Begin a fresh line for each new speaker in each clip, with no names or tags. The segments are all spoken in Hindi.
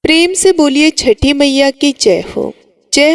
प्रेम से बोलिए छठी मैया की जय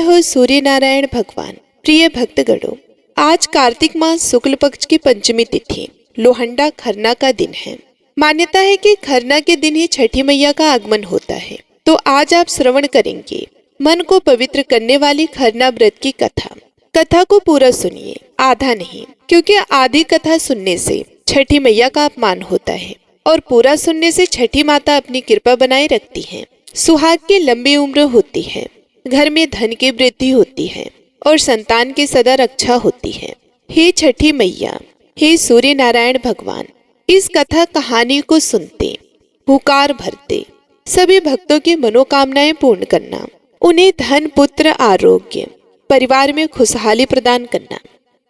हो सूर्य नारायण भगवान। प्रिय भक्तगणों, आज कार्तिक मास शुक्ल पक्ष की पंचमी तिथि लोहंडा खरना का दिन है। मान्यता है कि खरना के दिन ही छठी मैया का आगमन होता है। तो आज आप श्रवण करेंगे मन को पवित्र करने वाली खरना व्रत की कथा। कथा को पूरा सुनिए, आधा नहीं, क्योंकि आधी कथा सुनने से छठी मैया का अपमान होता है और पूरा सुनने से छठी माता अपनी कृपा बनाए रखती है। सुहाग की लंबी उम्र होती है, घर में धन की वृद्धि होती है और संतान की सदा रक्षा होती है। हे छठी मैया, हे सूर्य नारायण भगवान, इस कथा कहानी को सुनते, हुकार भरते सभी भक्तों की मनोकामनाएं पूर्ण करना, उन्हें धन, पुत्र, आरोग्य, परिवार में खुशहाली प्रदान करना।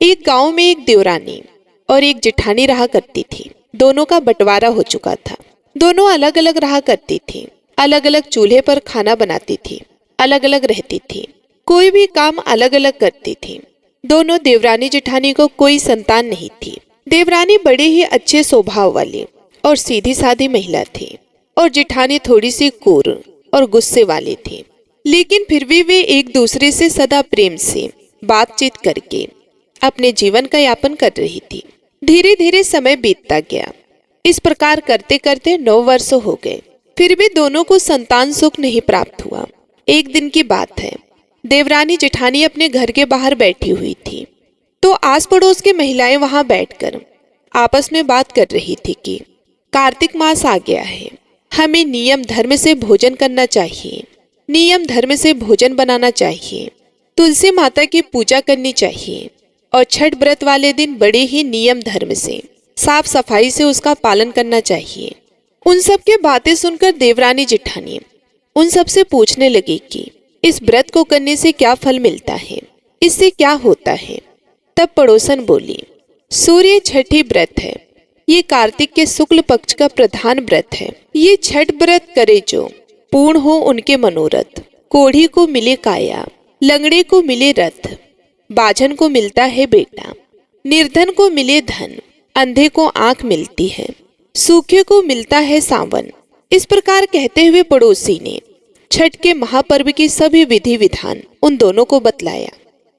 एक गांव में एक देवरानी और एक जेठानी रहा करती थी। दोनों का बंटवारा हो चुका था। दोनों अलग अलग रहा करती थी, अलग अलग चूल्हे पर खाना बनाती थी, अलग अलग रहती थी, कोई भी काम अलग अलग करती थी। दोनों देवरानी जेठानी को कोई संतान नहीं थी। देवरानी बड़े ही अच्छे स्वभाव वाली और सीधी सादी महिला थी और जेठानी थोड़ी सी क्रूर और गुस्से वाली थी, लेकिन फिर भी वे एक दूसरे से सदा प्रेम से बातचीत करके अपने जीवन का यापन कर रही थी। धीरे धीरे समय बीतता गया। इस प्रकार करते करते 9 वर्ष हो गए, फिर भी दोनों को संतान सुख नहीं प्राप्त हुआ। एक दिन की बात है, देवरानी जेठानी अपने घर के बाहर बैठी हुई थी तो आस पड़ोस की महिलाएं वहां बैठकर आपस में बात कर रही थी कि कार्तिक मास आ गया है, हमें नियम धर्म से भोजन करना चाहिए, नियम धर्म से भोजन बनाना चाहिए, तुलसी माता की पूजा करनी चाहिए और छठ व्रत वाले दिन बड़े ही नियम धर्म से साफ सफाई से उसका पालन करना चाहिए। उन सब के बातें सुनकर देवरानी जेठानी उन सब से पूछने लगी कि इस व्रत को करने से क्या फल मिलता है, इससे क्या होता है। तब पड़ोसन बोली, सूर्य छठी व्रत है, ये कार्तिक के शुक्ल पक्ष का प्रधान व्रत है। ये छठ व्रत करे जो पूर्ण हो उनके मनोरथ। कोढ़ी को मिले काया, लंगड़े को मिले रथ, बाझन को मिलता है बेटा, निर्धन को मिले धन, अंधे को आंख मिलती है, सूखे को मिलता है सावन। इस प्रकार कहते हुए पड़ोसी ने छठ के महापर्व की सभी विधि विधान उन दोनों को बतलाया।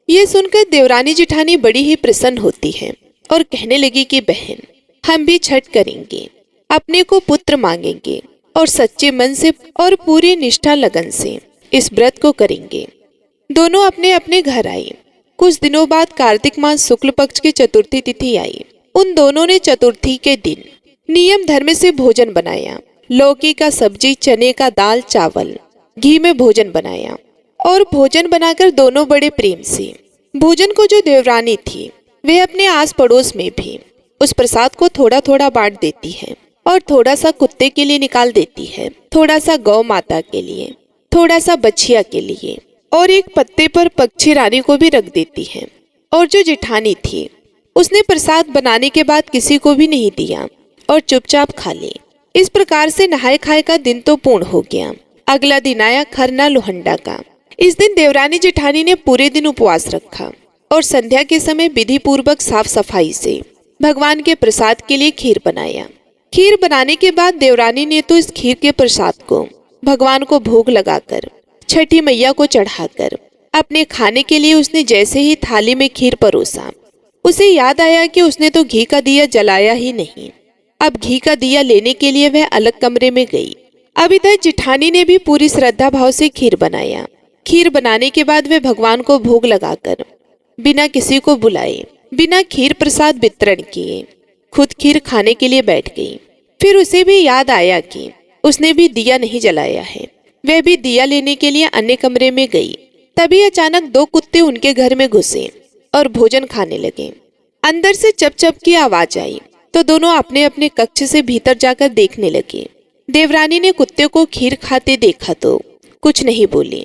ये सुनकर देवरानी जेठानी बड़ी ही प्रसन्न होती है और कहने लगी कि बहन, हम भी छठ करेंगे, अपने को पुत्र मांगेंगे और सच्चे मन से और पूरी निष्ठा लगन से इस व्रत को करेंगे। दोनों अपने अपने घर आई। कुछ दिनों बाद कार्तिक मास शुक्ल पक्ष की चतुर्थी तिथि आई। उन दोनों ने चतुर्थी के दिन नियम धर्म से भोजन बनाया। लौकी का सब्जी, चने का दाल, चावल, घी में भोजन बनाया और भोजन बनाकर दोनों बड़े प्रेम से भोजन को जो देवरानी थी वे अपने आस पड़ोस में भी उस प्रसाद को थोड़ा थोड़ा बांट देती है और थोड़ा सा कुत्ते के लिए निकाल देती है, थोड़ा सा गौ माता के लिए, थोड़ा सा बछिया के लिए और एक पत्ते पर पक्षी रानी को भी रख देती है। और जो जेठानी थी उसने प्रसाद बनाने के बाद किसी को भी नहीं दिया और चुपचाप खा ली। इस प्रकार से नहाए खाए का दिन तो पूर्ण हो गया। अगला दिन आया खरना लोहंडा का। इस दिन देवरानी जेठानी ने पूरे दिन उपवास रखा और संध्या के समय विधि पूर्वक साफ सफाई से भगवान के प्रसाद के लिए खीर बनाया। खीर बनाने के बाद देवरानी ने तो इस खीर के प्रसाद को भगवान को भोग लगाकर छठी मैया को चढ़ाकर अपने खाने के लिए उसने जैसे ही थाली में खीर परोसा, उसे याद आया कि उसने तो घी का दिया जलाया ही नहीं। अब घी का दिया लेने के लिए वह अलग कमरे में गई। अब इधर जेठानी ने भी पूरी श्रद्धा भाव से खीर बनाया। खीर बनाने के बाद वह भगवान को भोग लगाकर बिना किसी को बुलाए, बिना खीर प्रसाद वितरण किए खुद खीर खाने के लिए बैठ गई। फिर उसे भी याद आया कि उसने भी दिया नहीं जलाया है। वह भी दिया लेने के लिए अन्य कमरे में गई। तभी अचानक 2 कुत्ते उनके घर में घुसे और भोजन खाने लगे। अंदर से चप चप की आवाज आई तो दोनों अपने अपने कक्ष से भीतर जाकर देखने लगे। देवरानी ने कुत्ते को खीर खाते देखा तो कुछ नहीं बोली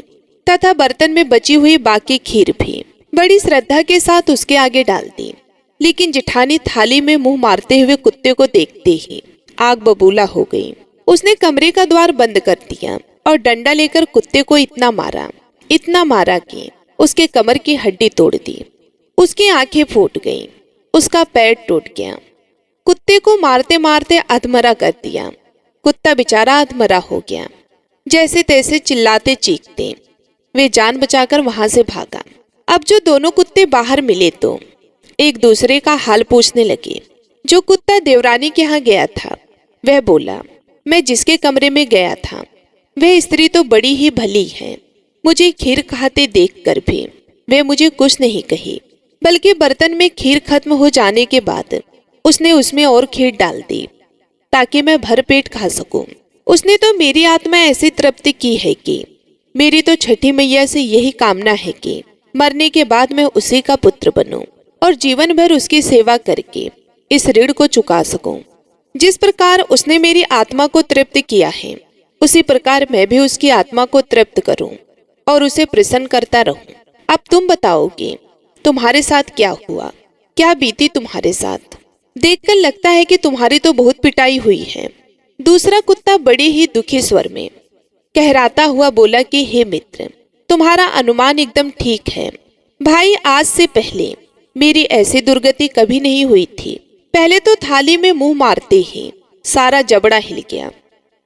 तथा बर्तन में बची हुई बाकी खीर भी बड़ी श्रद्धा के साथ उसके आगे डाल दी। लेकिन जेठानी थाली में मुंह मारते हुए कुत्ते को देखते ही आग बबूला हो गई। उसने कमरे का द्वार बंद कर दिया और डंडा लेकर कुत्ते को इतना मारा कि उसके कमर की हड्डी तोड़ दी। उसकी आंखें फूट गईं, उसका पैर टूट गया। कुत्ते को मारते मारते अधमरा कर दिया। कुत्ता बेचारा अधमरा हो गया। जैसे तैसे चिल्लाते चीखते वे जान बचाकर वहां से भागा। अब जो दोनों कुत्ते बाहर मिले तो एक दूसरे का हाल पूछने लगे। जो कुत्ता देवरानी के यहाँ गया था वह बोला, मैं जिसके कमरे में गया था वह स्त्री तो बड़ी ही भली है। मुझे खीर खाते देखकर भी वे मुझे कुछ नहीं कही, बल्कि बर्तन में खीर खत्म हो जाने के बाद उसने उसमें और खीर डाल दी ताकि मैं भर पेट खा सकूं। उसने तो मेरी आत्मा ऐसी तृप्ति की है कि मेरी तो छठी मैया से यही कामना है कि मरने के बाद मैं उसी का पुत्र बनूं और जीवन भर उसकी सेवा करके इस ऋण को चुका सकूं। जिस प्रकार उसने मेरी आत्मा को तृप्त किया है, उसी प्रकार मैं भी उसकी आत्मा को तृप्त करूं और उसे प्रसन्न करता रहूं। अब तुम बताओगे तुम्हारे साथ क्या हुआ, क्या बीती तुम्हारे साथ? देखकर लगता है कि तुम्हारी तो बहुत पिटाई हुई है। दूसरा कुत्ता बड़े ही दुखी स्वर में कहराता हुआ बोला कि हे मित्र, तुम्हारा अनुमान एकदम ठीक है। भाई, आज से पहले मेरी ऐसी दुर्गति कभी नहीं हुई थी। पहले तो थाली में मुंह मारते ही सारा जबड़ा हिल गया।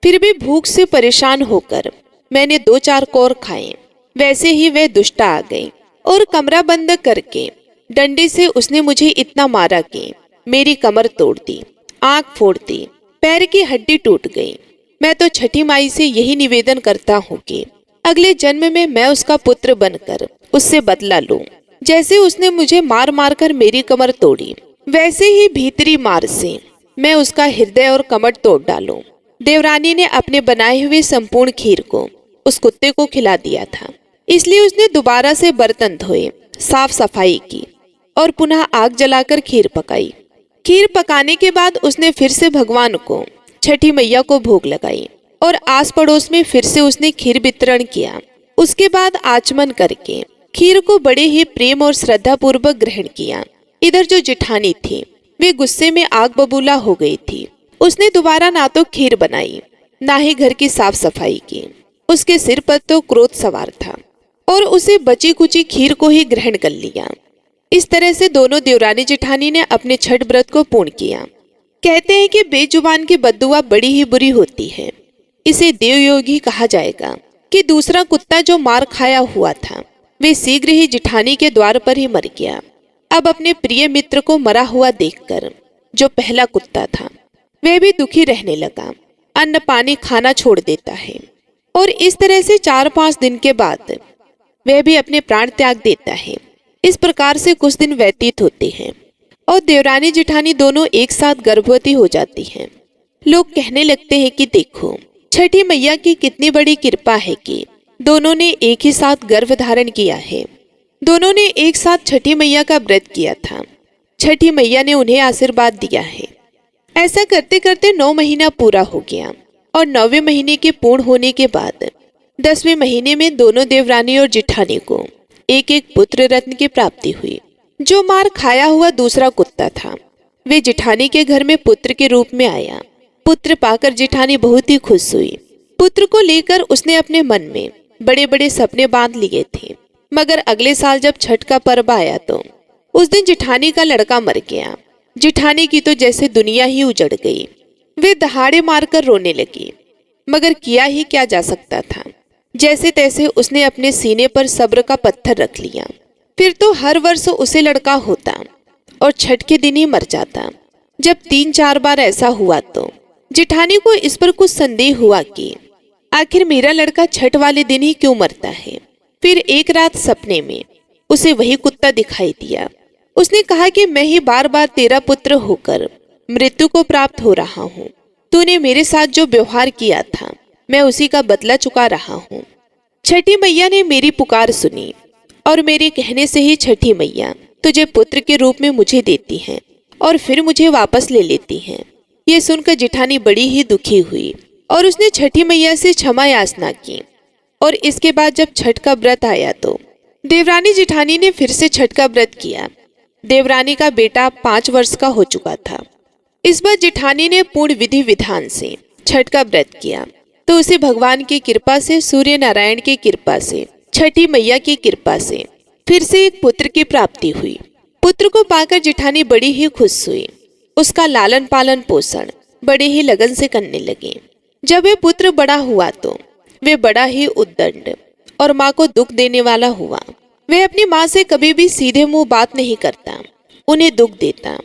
फिर भी भूख से परेशान होकर मैंने 2-4 कौर खाए। वैसे ही वह दुष्टा आ गई और कमरा बंद करके डंडे से उसने मुझे इतना मारा कि मेरी कमर तोड़ दी, आंख फोड़ दी, पैर की हड्डी टूट गई। मैं तो छठी माई से यही निवेदन करता हूँ कि अगले जन्म में मैं उसका पुत्र बनकर उससे बदला लूं। जैसे उसने मुझे मार मार कर मेरी कमर तोड़ी, वैसे ही भीतरी मार से मैं उसका हृदय और कमर तोड़ डालूं। देवरानी ने अपने बनाए हुए संपूर्ण खीर को उस कुत्ते को खिला दिया था, इसलिए उसने दोबारा से बर्तन धोए, साफ सफाई की और पुनः आग जलाकर खीर पकाई। खीर पकाने के बाद उसने फिर से भगवान को, छठी मैया को भोग लगाई और आस पड़ोस में फिर से उसने खीर वितरण किया। उसके बाद आचमन करके खीर को बड़े ही प्रेम और श्रद्धा पूर्वक ग्रहण किया। इधर जो जिठानी थी वे गुस्से में आग बबूला हो गई थी। उसने दोबारा ना तो खीर बनाई, ना ही घर की साफ सफाई की। उसके सिर पर तो क्रोध सवार था और उसे बची कुची खीर को ही ग्रहण कर लिया। इस तरह से दोनों देवरानी जिठानी ने अपने छठ व्रत को पूर्ण किया। कहते हैं कि बेजुबान की बद्दुआ बड़ी ही बुरी होती है। इसे देवयोगी कहा जाएगा कि दूसरा कुत्ता जो मार खाया हुआ था वे शीघ्र ही जिठानी के द्वार पर ही मर गया। अब अपने प्रिय मित्र को मरा हुआ देखकर जो पहला कुत्ता था वह भी दुखी रहने लगा, अन्न पानी खाना छोड़ देता है और इस तरह से 4-5 दिन के बाद वह भी अपने प्राण त्याग देता है। इस प्रकार से कुछ दिन व्यतीत होते हैं और देवरानी जिठानी दोनों एक साथ गर्भवती हो जाती हैं। लोग कहने लगते हैं कि देखो, छठी मैया की कितनी बड़ी कृपा है कि दोनों ने एक ही साथ गर्भ धारण किया है। दोनों ने एक साथ छठी मैया का व्रत किया था। छठी मैया ने उन्हें आशीर्वाद दिया है। ऐसा करते करते 9 महीना पूरा हो गया और 9वें महीने के पूर्ण होने के बाद 10वें महीने में दोनों देवरानी और जिठानी को एक एक पुत्र रत्न की प्राप्ति हुई। जो मार खाया हुआ दूसरा कुत्ता था वे जिठानी के घर में पुत्र के रूप में आया। पुत्र पाकर जिठानी बहुत ही खुश हुई। पुत्र को लेकर उसने अपने मन में बड़े बड़े सपने बांध लिए थे। मगर अगले साल जब छठ का पर्व आया तो उस दिन जिठानी का लड़का मर गया। जिठानी की तो जैसे दुनिया ही उजड़ गई। वे दहाड़े मारकर रोने लगी, मगर किया ही क्या जा सकता था। जैसे तैसे उसने अपने सीने पर सब्र का पत्थर रख लिया। फिर तो हर वर्ष उसे लड़का होता और छठ के दिन ही मर जाता। जब 3-4 बार ऐसा हुआ तो जिठानी को इस पर कुछ संदेह हुआ कि आखिर मेरा लड़का छठ वाले दिन ही क्यों मरता है। फिर एक रात सपने में उसे वही कुत्ता दिखाई दिया। उसने कहा कि मैं ही बार बार तेरा पुत्र होकर मृत्यु को प्राप्त हो रहा हूँ। तूने मेरे साथ जो व्यवहार किया था मैं उसी का बदला चुका रहा हूँ। छठी मैया ने मेरी पुकार सुनी और मेरे कहने से ही छठी मैया तुझे पुत्र के रूप में मुझे देती हैं और फिर मुझे वापस ले लेती हैं। ये सुनकर जिठानी बड़ी ही दुखी हुई और उसने छठी मैया से क्षमा याचना की। और इसके बाद जब छठ का व्रत आया तो देवरानी जिठानी ने फिर से छठ का व्रत किया। देवरानी का बेटा 5 वर्ष का हो चुका था। इस बार जिठानी ने पूर्ण विधि विधान से छठ का व्रत किया तो उसे भगवान की कृपा से, सूर्य नारायण की कृपा से, छठी मैया की कृपा से फिर से एक पुत्र की प्राप्ति हुई। पुत्र को पाकर जिठानी बड़ी ही खुश हुई। उसका लालन पालन पोषण बड़े ही लगन से करने लगे। जब वह पुत्र बड़ा हुआ तो वे बड़ा ही उद्दंड और माँ को दुख देने वाला हुआ। वह अपनी माँ से कभी भी सीधे मुंह बात नहीं करता, उन्हें दुख देता,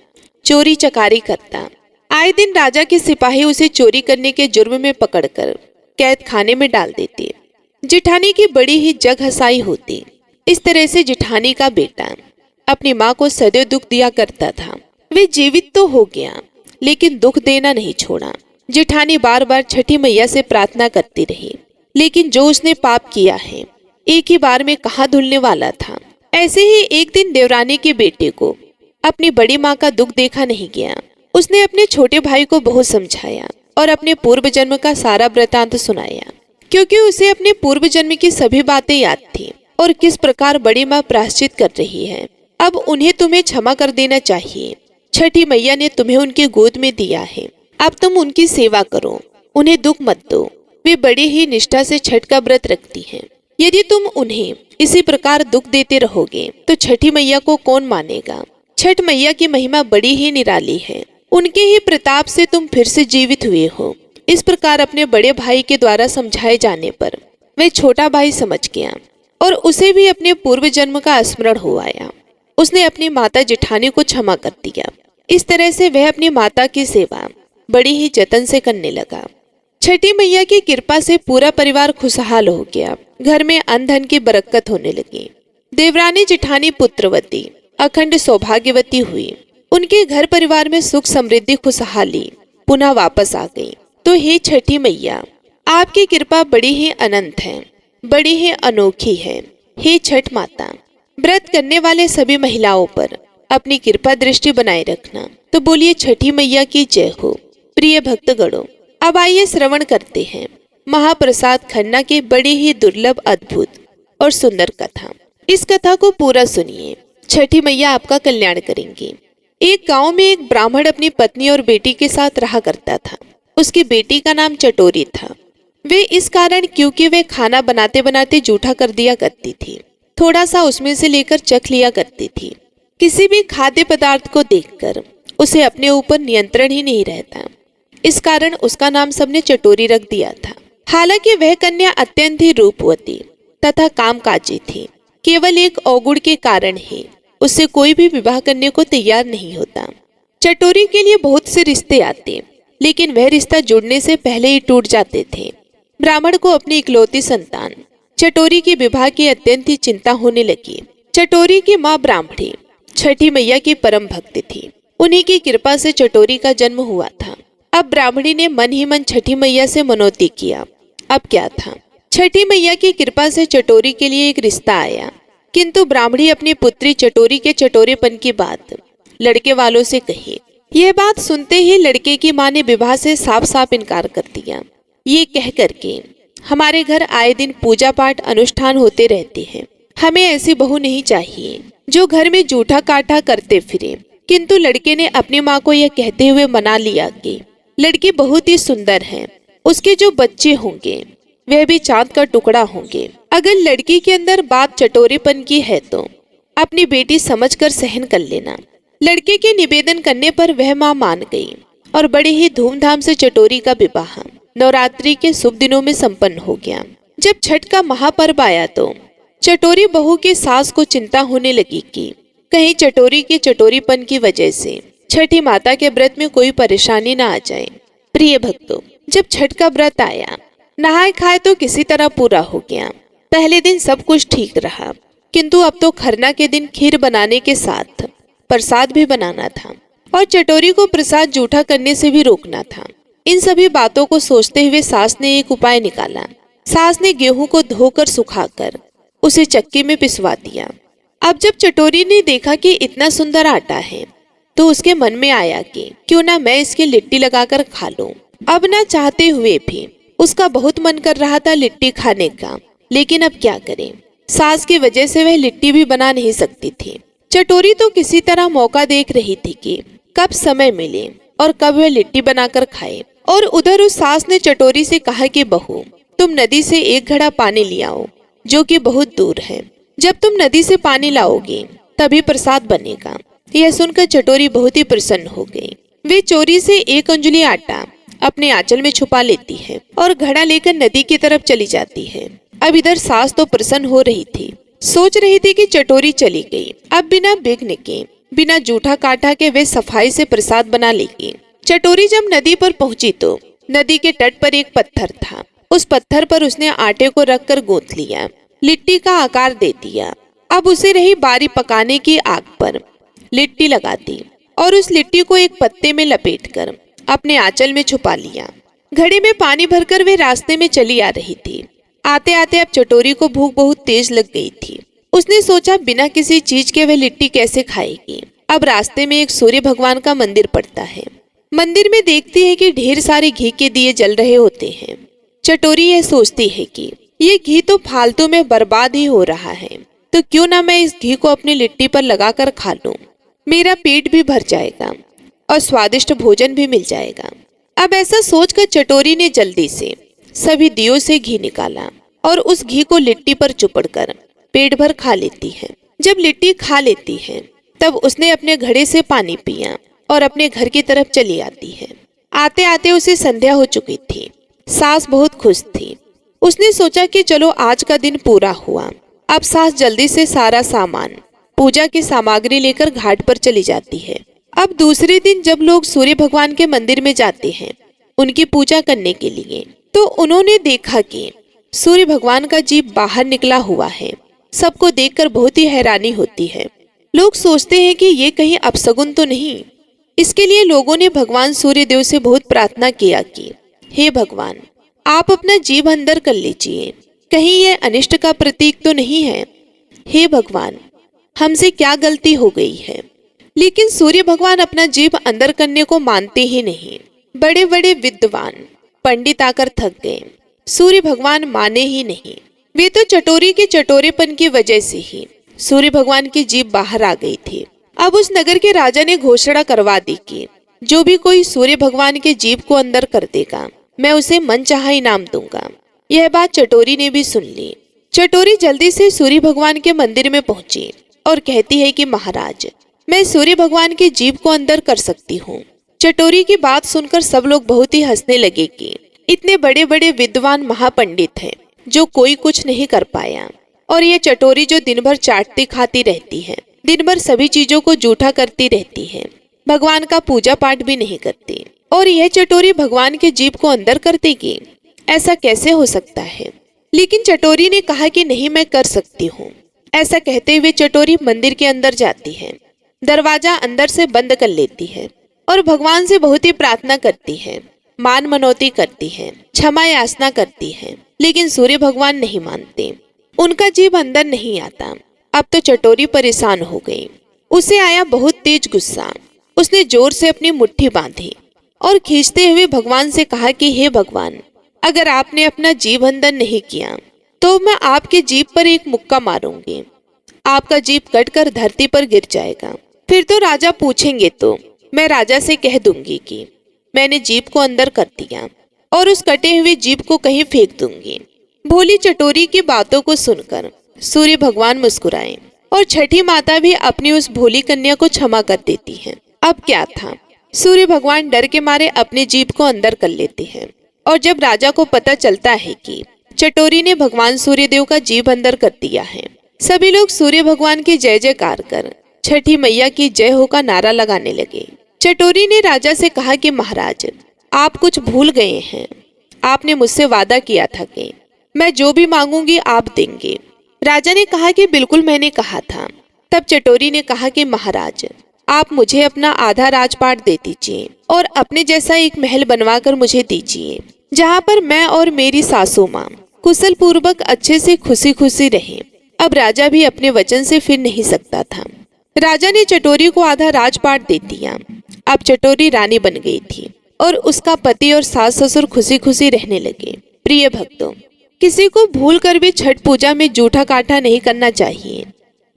चोरी चकारी करता। आए दिन राजा के सिपाही उसे चोरी करने के जुर्म में पकड़कर कैद खाने में डाल देते। जिठानी की बड़ी ही जग हंसाई होती। इस तरह से जिठानी का बेटा अपनी माँ को सदैव दुख दिया करता था। वे जीवित तो हो गया, लेकिन दुख देना नहीं छोड़ा। जिठानी बार बार छठी मैया से प्रार्थना करती रही, लेकिन जो उसने पाप किया है एक ही बार में कहाँ धुलने वाला था। ऐसे ही एक दिन देवरानी के बेटे को अपनी बड़ी माँ का दुख देखा नहीं गया। उसने अपने छोटे भाई को बहुत समझाया और अपने पूर्व जन्म का सारा वृतांत सुनाया, क्योंकि उसे अपने पूर्व जन्म की सभी बातें याद थी और किस प्रकार बड़ी माँ प्रायश्चित कर रही है। अब उन्हें तुम्हें क्षमा कर देना चाहिए। छठी मैया ने तुम्हें उनके गोद में दिया है, अब तुम उनकी सेवा करो, उन्हें दुख मत दो। वे बड़ी ही निष्ठा से छठ का व्रत रखती हैं। यदि तुम उन्हें इसी प्रकार दुख देते रहोगे तो छठी मैया को कौन मानेगा। छठ मैया की महिमा बड़ी ही निराली है। उनके ही प्रताप से तुम फिर से जीवित हुए हो। इस प्रकार अपने बड़े भाई के द्वारा समझाए जाने पर वह छोटा भाई समझ गया और उसे भी अपने पूर्व जन्म का स्मरण हो आया। उसने अपनी माता जिठानी को क्षमा कर दिया। इस तरह से वह अपनी माता की सेवा बड़ी ही जतन से करने लगा। छठी मैया की कृपा से पूरा परिवार खुशहाल हो गया। घर में अन्न धन की बरकत होने लगी। देवरानी जिठानी पुत्रवती अखंड सौभाग्यवती हुई। उनके घर परिवार में सुख समृद्धि खुशहाली पुनः वापस आ गई। तो हे छठी मैया, आपकी कृपा बड़ी ही अनंत है, बड़ी ही अनोखी है। हे छठ माता, व्रत करने वाले सभी महिलाओं पर अपनी कृपा दृष्टि बनाए रखना। तो बोलिए छठी मैया की जय हो। प्रिय भक्तगणों, अब आइए श्रवण करते हैं महाप्रसाद खन्ना की बड़ी ही दुर्लभ, अद्भुत और सुंदर कथा। इस कथा को पूरा सुनिए, छठी मैया आपका कल्याण करेंगी। एक गांव में एक ब्राह्मण अपनी पत्नी और बेटी के साथ रहा करता था। उसकी बेटी का नाम चटोरी था। वे इस कारण क्योंकि वे खाना बनाते बनाते जूठा कर दिया करती थी। थोड़ा सा उसमें से लेकर चख लिया करती थी। किसी भी खाद्य पदार्थ को देखकर उसे अपने ऊपर नियंत्रण ही नहीं रहता। इस कारण उसका नाम सबने चटोरी रख दिया था। हालांकि वह कन्या अत्यंत ही रूपवती तथा कामकाजी थी। केवल एक अवगुण के कारण ही उससे कोई भी विवाह करने को तैयार नहीं होता। चटोरी के लिए बहुत से रिश्ते आते, लेकिन वह रिश्ता जुड़ने से पहले ही टूट जाते थे। ब्राह्मण को अपनी इकलौती संतान चटोरी के विवाह की अत्यंत ही चिंता होने लगी। चटोरी की माँ ब्राह्मणी छठी मैया की परम भक्त थी। उन्हीं की कृपा से चटोरी का जन्म हुआ था। अब ब्राह्मणी ने मन ही मन छठी मैया से मनौती किया। अब क्या था, छठी मैया की कृपा से चटोरी के लिए एक रिश्ता आया, किंतु ब्राह्मणी अपनी पुत्री चटोरी के चटोरेपन की बात लड़के वालों से कही। यह बात सुनते ही लड़के की माँ ने विवाह से साफ साफ इनकार कर दिया। ये कह करके, हमारे घर आए दिन पूजा पाठ अनुष्ठान होते रहते हैं, हमें ऐसी बहू नहीं चाहिए जो घर में जूठा काठा करते फिरे। किंतु लड़के ने अपनी माँ को यह कहते हुए मना लिया कि लड़की बहुत ही सुंदर है, उसके जो बच्चे होंगे वह भी चांद का टुकड़ा होंगे। अगर लड़की के अंदर बात चटोरेपन की है तो अपनी बेटी समझकर सहन कर लेना। लड़के के निवेदन करने पर वह माँ मान गई और बड़े ही धूमधाम से चटोरी का विवाह नवरात्रि के शुभ दिनों में संपन्न हो गया। जब छठ का महापर्व आया तो चटोरी बहू की सास को चिंता होने लगी कि कहीं चटोरी के चटोरीपन की वजह से छठी माता के व्रत में कोई परेशानी न आ जाए। प्रिय भक्तों, जब छठ का व्रत आया, नहाए खाए तो किसी तरह पूरा हो गया। पहले दिन सब कुछ ठीक रहा, किंतु अब तो खरना के दिन खीर बनाने के साथ प्रसाद भी बनाना था और चटोरी को प्रसाद जूठा करने से भी रोकना था। इन सभी बातों को सोचते हुए सास ने एक उपाय निकाला। सास ने गेहूं को धोकर सुखाकर उसे चक्की में पिसवा दिया। अब जब चटोरी ने देखा कि इतना सुंदर आटा है तो उसके मन में आया कि क्यों ना मैं इसकी लिट्टी लगाकर खा लूं। अब ना चाहते हुए भी उसका बहुत मन कर रहा था लिट्टी खाने का, लेकिन अब क्या करें, सास की वजह से वह लिट्टी भी बना नहीं सकती थी। चटोरी तो किसी तरह मौका देख रही थी कि कब समय मिले और कब वह लिट्टी बनाकर खाए। और उधर उस सास ने चटोरी से कहा कि बहू, तुम नदी से एक घड़ा पानी ले आओ जो कि बहुत दूर है। जब तुम नदी से पानी लाओगी तभी प्रसाद बनेगा। यह सुनकर चटोरी बहुत ही प्रसन्न हो गई। वे चोरी से एक अंजुली आटा अपने आंचल में छुपा लेती है और घड़ा लेकर नदी की तरफ चली जाती है। अब इधर सास तो प्रसन्न हो रही थी, सोच रही थी कि चटोरी चली गई, अब बिना विघ्न के, बिना जूठा काटा के वे सफाई से प्रसाद बना लेगी। चटोरी जब नदी पर पहुंची तो नदी के तट पर एक पत्थर था। उस पत्थर पर उसने आटे को रखकर गूंथ लिया, लिट्टी का आकार दे दिया। अब उसे रही बारी पकाने की आग पर लिट्टी लगा दी और उस लिट्टी को एक पत्ते में लपेटकर अपने आंचल में छुपा लिया। घड़े में पानी भरकर वे रास्ते में चली आ रही थी। आते आते अब चटोरी को भूख बहुत तेज लग गई थी। उसने सोचा बिना किसी चीज के वह लिट्टी कैसे खाएगी। अब रास्ते में एक सूर्य भगवान का मंदिर पड़ता है। मंदिर में देखती है कि ढेर सारे घी के दिए जल रहे होते हैं। चटोरी यह सोचती है कि ये घी तो फालतू में बर्बाद ही हो रहा है, तो क्यों ना मैं इस घी को अपनी लिट्टी पर लगाकर खा लूं। मेरा पेट भी भर जाएगा और स्वादिष्ट भोजन भी मिल जाएगा। अब ऐसा सोचकर चटोरी ने जल्दी से सभी दियों से घी निकाला और उस घी को लिट्टी पर चुपड़कर पेट भर खा लेती है। जब लिट्टी खा लेती है तब उसने अपने घड़े से पानी पिया और अपने घर की तरफ चली आती है। आते आते उसे संध्या हो चुकी थी। सास बहुत खुश थी। उसने सोचा कि चलो आज का दिन पूरा हुआ। अब सास जल्दी से सारा सामान, पूजा की सामग्री लेकर घाट पर चली जाती है। अब दूसरे दिन जब लोग सूर्य भगवान के मंदिर में जाते हैं उनकी पूजा करने के लिए, तो उन्होंने देखा कि सूर्य भगवान का जीव बाहर निकला हुआ है। सबको देखकर बहुत ही हैरानी होती है। लोग सोचते हैं कि ये कहीं अपशगुन तो नहीं। इसके लिए लोगों ने भगवान सूर्य देव से बहुत प्रार्थना किया कि हे भगवान, आप अपना जीव अंदर कर लीजिए, कहीं यह अनिष्ट का प्रतीक तो नहीं है। हे भगवान, हमसे क्या गलती हो गई है। लेकिन सूर्य भगवान अपना जीव अंदर करने को मानते ही नहीं। बड़े बड़े विद्वान पंडित आकर थक गए, सूर्य भगवान माने ही नहीं। वे तो चटोरी के चटोरेपन की वजह से ही सूर्य भगवान की जीभ बाहर आ गई थी। अब उस नगर के राजा ने घोषणा करवा दी कि जो भी कोई सूर्य भगवान के जीभ को अंदर कर देगा मैं उसे मनचाहा इनाम दूंगा। यह बात चटोरी ने भी सुन ली। चटोरी जल्दी से सूर्य भगवान के मंदिर में पहुंची और कहती है कि महाराज, मैं सूर्य भगवान की जीभ को अंदर कर सकती हूँ। चटोरी की बात सुनकर सब लोग बहुत ही हंसने लगे कि इतने बड़े बड़े विद्वान महापंडित हैं जो कोई कुछ नहीं कर पाया, और ये चटोरी जो दिन भर चाटती खाती रहती है, दिन भर सभी चीजों को जूठा करती रहती है, भगवान का पूजा पाठ भी नहीं करती, और यह चटोरी भगवान के जीभ को अंदर कर देगी। ऐसा कैसे हो सकता है। लेकिन चटोरी ने कहा कि नहीं, मैं कर सकती हूँ। ऐसा कहते हुए चटोरी मंदिर के अंदर जाती है, दरवाजा अंदर से बंद कर लेती है और भगवान से बहुत ही प्रार्थना करती है, मान मनौती करती है, क्षमा याचना करती है। लेकिन सूर्य भगवान नहीं मानते, उनका जीव अंदर नहीं आता। अब तो चटोरी परेशान हो गई। उसे आया बहुत तेज गुस्सा। उसने जोर से अपनी मुट्ठी बांधी और खींचते हुए भगवान से कहा कि हे भगवान, अगर आपने अपना जीव अंदर नहीं किया तो मैं आपके जीभ पर एक मुक्का मारूंगी। आपका जीभ कटकर धरती पर गिर जाएगा। फिर तो राजा पूछेंगे तो मैं राजा से कह दूंगी कि मैंने जीभ को अंदर कर दिया और उस कटे हुए जीभ को कहीं फेंक दूंगी। भोली चटोरी की बातों को सुनकर सूर्य भगवान मुस्कुराए और छठी माता भी अपनी उस भोली कन्या को क्षमा कर देती है। अब क्या था, सूर्य भगवान डर के मारे अपनी जीभ को अंदर कर लेते हैं, और जब राजा को पता चलता है कि चटोरी ने भगवान सूर्यदेव का जीभ अंदर कर दिया है, सभी लोग सूर्य भगवान की जय जयकार कर छठी मैया की जय हो का नारा लगाने लगे। चटोरी ने राजा से कहा कि महाराज, आप कुछ भूल गए हैं। आपने मुझसे वादा किया था कि मैं जो भी मांगूंगी आप देंगे। राजा ने कहा कि बिल्कुल मैंने कहा था। तब चटोरी ने कहा कि महाराज, आप मुझे अपना आधा राजपाट दे दीजिए और अपने जैसा एक महल बनवाकर मुझे दीजिए, जहाँ पर मैं और मेरी सासू माँ कुशल पूर्वक अच्छे से खुशी खुशी रहे। अब राजा भी अपने वचन से फिर नहीं सकता था। राजा ने चटोरी को आधा राजपाट दे दिया। अब चटोरी रानी बन गई थी और उसका पति और सास ससुर खुशी खुशी रहने लगे। प्रिय भक्तों, किसी को भूल कर भी छठ पूजा में जूठा काठा नहीं करना चाहिए,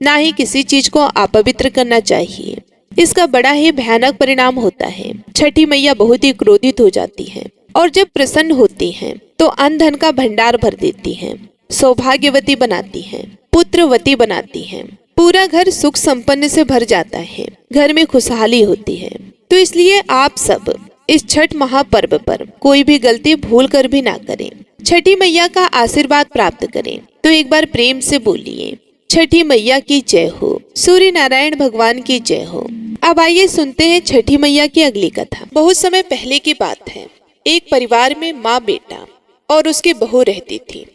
ना ही किसी चीज को अपवित्र करना चाहिए। इसका बड़ा ही भयानक परिणाम होता है। छठी मैया बहुत ही क्रोधित हो जाती है और जब प्रसन्न होती हैं तो अन्न धन का भंडार भर देती हैं, सौभाग्यवती बनाती हैं, पुत्रवती बनाती हैं। पूरा घर सुख संपन्न से भर जाता है, घर में खुशहाली होती है। तो इसलिए आप सब इस छठ महापर्व पर कोई भी गलती भूल कर भी ना करें। छठी मैया का आशीर्वाद प्राप्त करें तो एक बार प्रेम से बोलिए, छठी मैया की जय हो, सूर्य नारायण भगवान की जय हो। अब आइए सुनते हैं छठी मैया की अगली कथा। बहुत समय पहले की बात है। एक परिवार में माँ, बेटा और उसकी बहू रहती थी।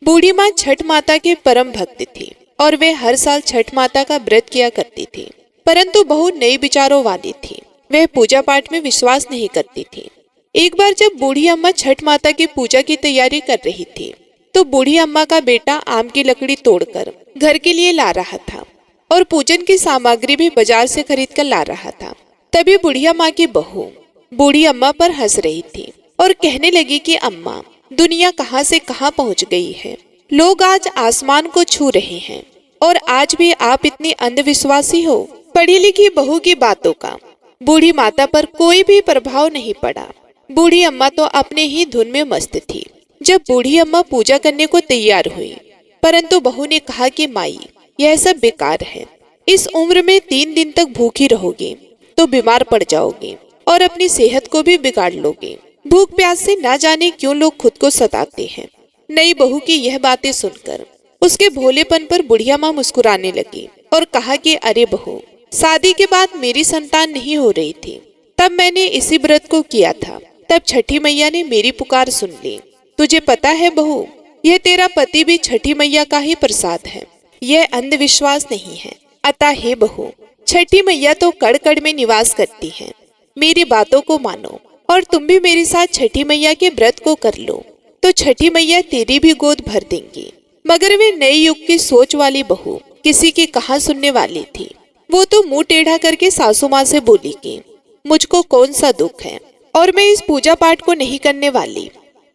बूढ़ी माँ छठ माता के परम भक्त थी और वे हर साल छठ माता का व्रत किया करती थी। परंतु बहू नए विचारों वाली थी। वह पूजा पाठ में विश्वास नहीं करती थी। एक बार जब बूढ़ी अम्मा छठ माता की पूजा की तैयारी कर रही थी तो बूढ़ी अम्मा का बेटा आम की लकड़ी तोड़कर घर के लिए ला रहा था और पूजन की सामग्री भी बाजार से खरीद कर ला रहा था। तभी बुढ़िया माँ की बहू बूढ़ी अम्मा पर हंस रही थी और कहने लगी कि अम्मा, दुनिया कहाँ से कहाँ पहुँच गई है। लोग आज आसमान को छू रहे हैं और आज भी आप इतनी अंधविश्वासी हो। पढ़ी लिखी बहू की बातों का बूढ़ी माता पर कोई भी प्रभाव नहीं पड़ा। बूढ़ी अम्मा तो अपने ही धुन में मस्त थी। जब बूढ़ी अम्मा पूजा करने को तैयार हुई, परंतु बहू ने कहा कि माई, यह सब बेकार है। इस उम्र में 3 दिन तक भूखी रहोगी तो बीमार पड़ जाओगी और अपनी सेहत को भी बिगाड़ लोगे। भूख प्यास से ना जाने क्यों लोग खुद को सताते हैं। नई बहू की यह बातें सुनकर उसके भोलेपन पर बुढ़िया माँ मुस्कुराने लगी और कहा कि अरे बहू, शादी के बाद मेरी संतान नहीं हो रही थी, तब मैंने इसी व्रत को किया था। तब छठी मैया ने मेरी पुकार सुन ली। तुझे पता है बहू, यह तेरा पति भी छठी मैया का ही प्रसाद है, यह अंधविश्वास नहीं है। अतः हे बहू, छठी मैया तो कड़ कड़ में निवास करती है। मेरी बातों को मानो और तुम भी मेरे साथ छठी मैया के व्रत को कर लो तो छठी मैया तेरी भी गोद भर देंगी। मगर वे नए युग की सोच वाली बहू किसी की कहाँ सुनने वाली थी। वो तो मुंह टेढ़ा करके सासू माँ से बोली कि मुझको कौन सा दुख है और मैं इस पूजा पाठ को नहीं करने वाली।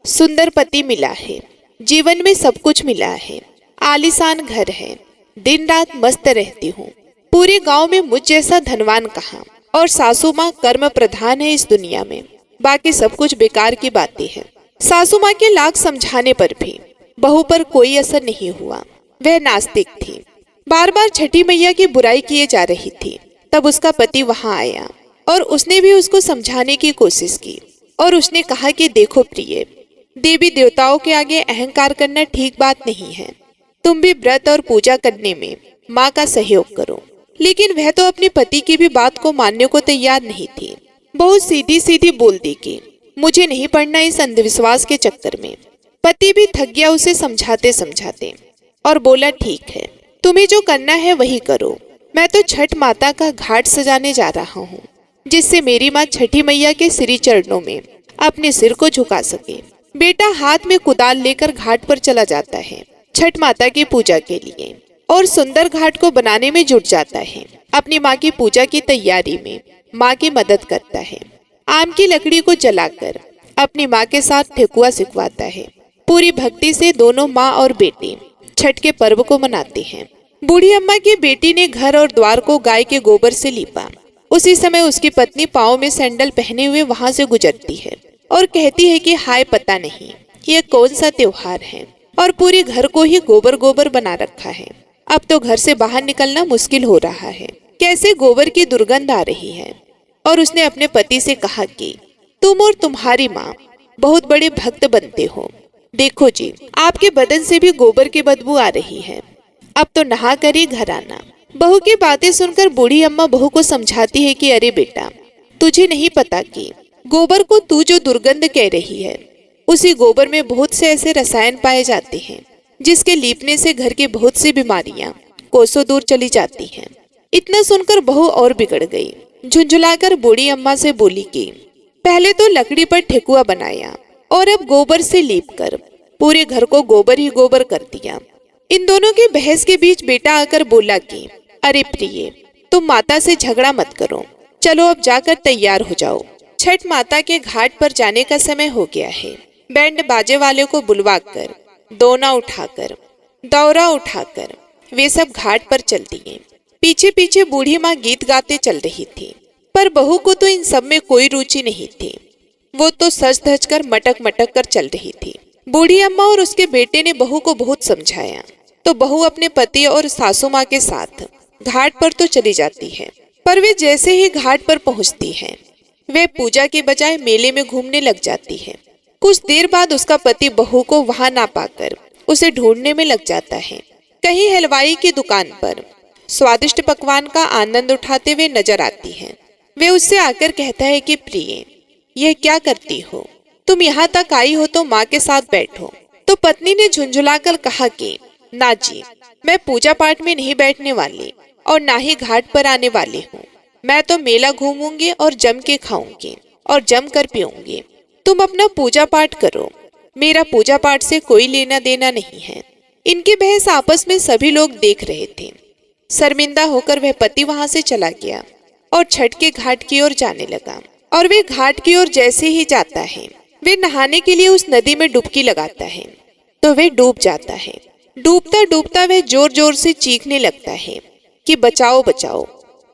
सुंदर पति मिला है, जीवन में सब कुछ मिला है, आलीशान घर है, दिन रात मस्त रहती हूँ। पूरे गांव में मुझ जैसा धनवान कहाँ, और सासू माँ कर्म प्रधान है इस दुनिया में। बाकी सब कुछ बेकार की बातें हैं। सासू माँ के लाख समझाने पर भी बहू पर कोई असर नहीं हुआ। वह नास्तिक थी, बार बार छठी मैया की बुराई किए जा रही थी। तब उसका पति वहां आया और उसने भी उसको समझाने की कोशिश की और उसने कहा कि देखो प्रिय, देवी देवताओं के आगे अहंकार करना ठीक बात नहीं है। तुम भी व्रत और पूजा करने में माँ का सहयोग करो। लेकिन वह तो अपने पति की भी बात को मानने को तैयार नहीं थी। बहुत सीधी सीधी बोल दी कि मुझे नहीं पड़ना इस अंधविश्वास के चक्कर में। पति भी थक गया उसे समझाते समझाते और बोला, ठीक है, तुम्हें जो करना है वही करो। मैं तो छठ माता का घाट सजाने जा रहा हूँ, जिससे मेरी माँ छठी मैया के श्री चरणों में अपने सिर को झुका सके। बेटा हाथ में कुदाल लेकर घाट पर चला जाता है छठ माता की पूजा के लिए और सुंदर घाट को बनाने में जुट जाता है। अपनी माँ की पूजा की तैयारी में माँ की मदद करता है। आम की लकड़ी को जलाकर अपनी माँ के साथ ठेकुआ सिखवाता है। पूरी भक्ति से दोनों माँ और बेटी छठ के पर्व को मनाते हैं। बूढ़ी अम्मा की बेटी ने घर और द्वार को गाय के गोबर से लीपा। उसी समय उसकी पत्नी पाँव में सैंडल पहने हुए वहां से गुजरती है और कहती है कि हाय, पता नहीं ये कौन सा त्योहार है और पूरे घर को ही गोबर गोबर बना रखा है। अब तो घर से बाहर निकलना मुश्किल हो रहा है, कैसे गोबर की दुर्गंध आ रही है। और उसने अपने पति से कहा कि तुम और तुम्हारी माँ बहुत बड़े भक्त बनते हो। देखो जी, आपके बदन से भी गोबर की बदबू आ रही है। अब तो नहा कर ही घर आना। बहू की बातें सुनकर बूढ़ी अम्मा बहू को समझाती है कि अरे बेटा, तुझे नहीं पता कि गोबर को तू जो दुर्गंध कह रही है, उसी गोबर में बहुत से ऐसे रसायन पाए जाते हैं जिसके लीपने से घर की बहुत सी बीमारियां कोसों दूर चली जाती हैं। इतना सुनकर बहू और बिगड़ गई। झुंझुलाकर बूढ़ी अम्मा से बोली कि पहले तो लकड़ी पर ठेकुआ बनाया और अब गोबर से लीपकर पूरे घर को गोबर ही गोबर कर दिया। इन दोनों की बहस के बीच बेटा आकर बोला कि अरे प्रिय, तुम माता से झगड़ा मत करो, चलो अब जाकर तैयार हो जाओ। छठ माता के घाट पर जाने का समय हो गया है। बैंड बाजे वाले को बुलवाकर, दोना उठाकर, दौरा उठाकर वे सब घाट पर चल दिए। पीछे पीछे बूढ़ी माँ गीत गाते चल रही थी, पर बहू को तो इन सब में कोई रुचि नहीं थी। वो तो सज धज कर मटक मटक कर चल रही थी। बूढ़ी अम्मा और उसके बेटे ने बहू को बहुत समझाया तो बहू अपने पति और सासू माँ के साथ घाट पर तो चली जाती है। पर वे जैसे ही घाट पर पहुंचती है, वह पूजा के बजाय मेले में घूमने लग जाती है। कुछ देर बाद उसका पति बहू को वहां ना पाकर उसे ढूंढने में लग जाता है। कहीं हलवाई की दुकान पर स्वादिष्ट पकवान का आनंद उठाते हुए नजर आती है। वे उससे आकर कहता है कि प्रिय, यह क्या करती हो? तुम यहाँ तक आई हो तो माँ के साथ बैठो। तो पत्नी ने झुंझुलाकर कहा कि ना जी, मैं पूजा पाठ में नहीं बैठने वाली और ना ही घाट पर आने वाली हूँ। मैं तो मेला घूमूंगी और जम के खाऊंगी और जम कर पीऊंगी। तुम अपना पूजा पाठ करो, मेरा पूजा पाठ से कोई लेना देना नहीं है। इनकी बहस आपस में सभी लोग देख रहे थे। शर्मिंदा होकर वह पति वहां से चला गया और छठ के घाट की ओर जाने लगा। और वे घाट की ओर जैसे ही जाता है, वे नहाने के लिए उस नदी में डुबकी लगाता है तो वे डूब जाता है। डूबता डूबता वह जोर जोर से चीखने लगता है कि बचाओ बचाओ,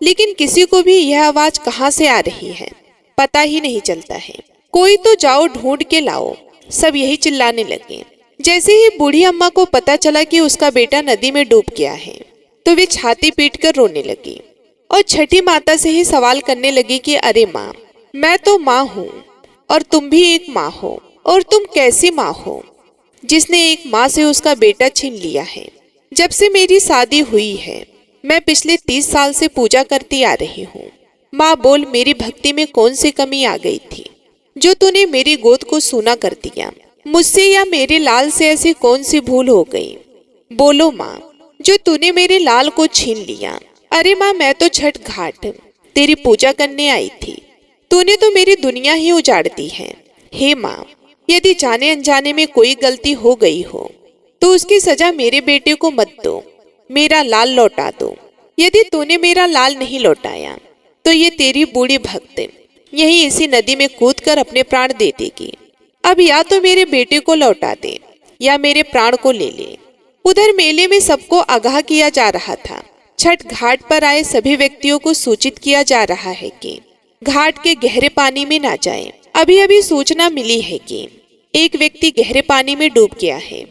लेकिन किसी को भी यह आवाज कहाँ से आ रही है पता ही नहीं चलता है। कोई तो जाओ ढूंढ के लाओ, सब यही चिल्लाने लगे। जैसे ही बूढ़ी अम्मा को पता चला कि उसका बेटा नदी में डूब गया है तो वे छाती पीटकर रोने लगी और छठी माता से ही सवाल करने लगी कि अरे माँ, मैं तो माँ हूँ और तुम भी एक माँ हो, और तुम कैसी माँ हो जिसने एक माँ से उसका बेटा छीन लिया है। जब से मेरी शादी हुई है मैं पिछले 30 साल से पूजा करती आ रही हूँ। माँ बोल, मेरी भक्ति में कौन सी कमी आ गई थी जो तूने मेरी गोद को सूना कर दिया? मुझसे या मेरे लाल से ऐसी कौन सी भूल हो गई? बोलो माँ, जो तूने मेरे लाल को छीन लिया। अरे माँ, मैं तो छठ घाट तेरी पूजा करने आई थी, तूने तो मेरी दुनिया ही उजाड़ दी है। हे माँ, यदि जाने अनजाने में कोई गलती हो गई हो तो उसकी सजा मेरे बेटे को मत दो, मेरा लाल लौटा दो। यदि तूने मेरा लाल नहीं लौटाया तो ये तेरी बूढ़ी भक्त यही इसी नदी में कूदकर अपने प्राण दे देगी। अब या तो मेरे बेटे को लौटा दे या मेरे प्राण को ले ले। उधर मेले में सबको आगाह किया जा रहा था। छठ घाट पर आए सभी व्यक्तियों को सूचित किया जा रहा है कि घाट के गहरे पानी में ना जाएं। अभी अभी सूचना मिली है कि एक व्यक्ति गहरे पानी में डूब गया है।